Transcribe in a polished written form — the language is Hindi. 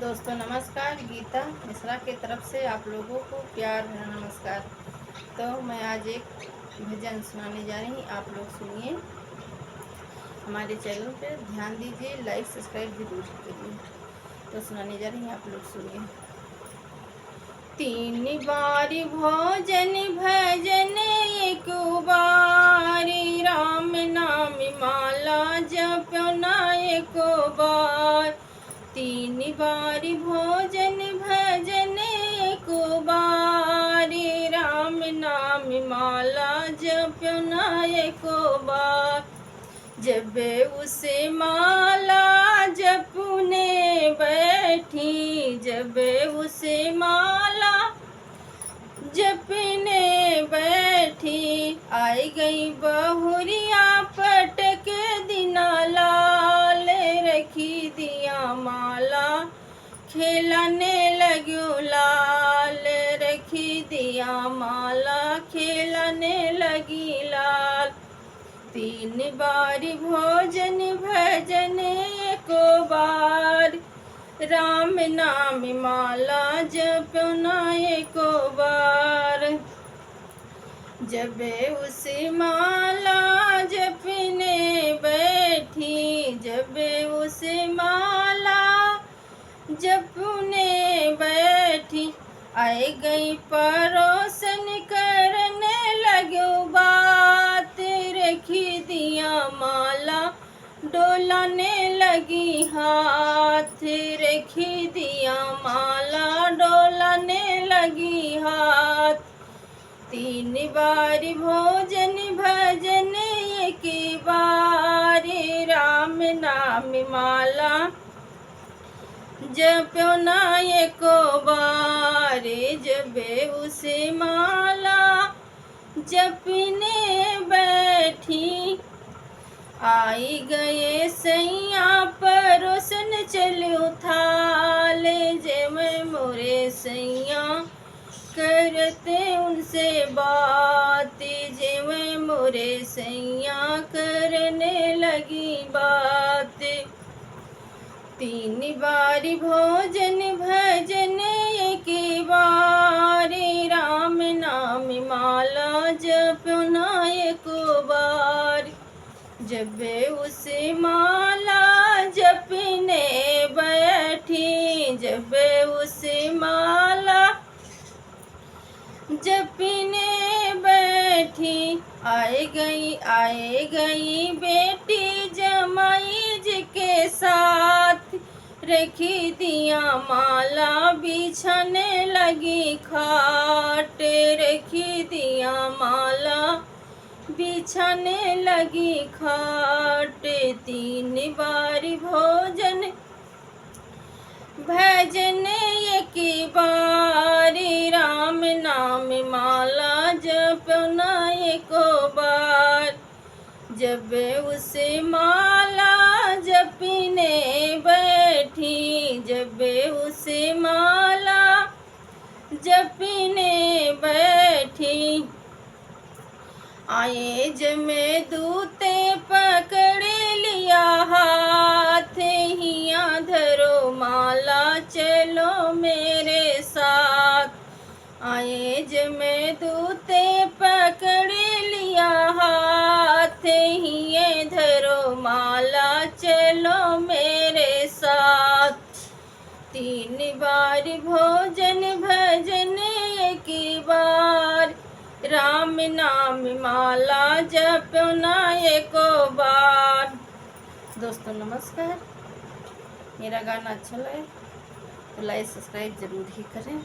दोस्तों नमस्कार। गीता मिश्रा की तरफ से आप लोगों को प्यार भरा नमस्कार। तो मैं आज एक भजन सुनाने जा रही, आप लोग सुनिए। हमारे चैनल पे ध्यान दीजिए, लाइक सब्सक्राइब जरूर करिए। तो सुनाने जा रही, आप लोग सुनिए। 3 बार भोजन भजन एक बारी, राम नाम माला जपो ना एक बार। 3 बार भोजन भजन एक बारी, राम नाम माला जपो ना एक बार। जब उसे माला जपने बैठी, जब उसे माला जपने बैठी, आई गई बहुरिया पटक दिना लाल, रखी दिया माला खेलने लग्यो लाल, रखी दिया माला खेलने लगी लाल। 3 बार भोजन भजन को बार, राम नाम माला जपो ना एको बार। जब उसे माला जपने बैठी, जब उसे माला जपने बैठी, आई गई परोसन करने लग्यो बात, रखी दिया माला डोलाने लगी हाथ, रखी दिया माला डोलाने लगी हाथ। 3 बार भोजन भजन एक बार, राम नाम माला जपो ना एको बार। जब उसे माला जपने बैठी, आई गए सैया परोसन चलो थाल, जब मोरे सैया करते उनसे बात, जब मोरे सैया करने लगी बात। 3 बार भोजन भजन एक बार, राम नाम माला जपो ना एक बार। जब उसे माला जपने बैठी, जब उसे माला जपने बैठी, आए गई बेटी जमाई जी के साथ, रखी दिया माला बिछाने लगी खाट, रखी दिया माला बिछाने लगी खाट। 3 बार भोजन भजन एक बार, राम नाम माला जपो ना एको बार। जब उसे माला जपने बैठी, जब उसे माला जपने बैठी, आए जमे दूते पकड़ लिया हाथ, हिया धरो माला चलो मेरे साथ। आए जमे दूते पकड़ लिया हाथ, हिये धरो माला चलो मेरे साथ। 3 बार भोजन भजन एक बार, राम नाम माला जपो ना एको बार। दोस्तों नमस्कार। मेरा गाना अच्छा लगे तो लाइक सब्सक्राइब जरूर ही करें।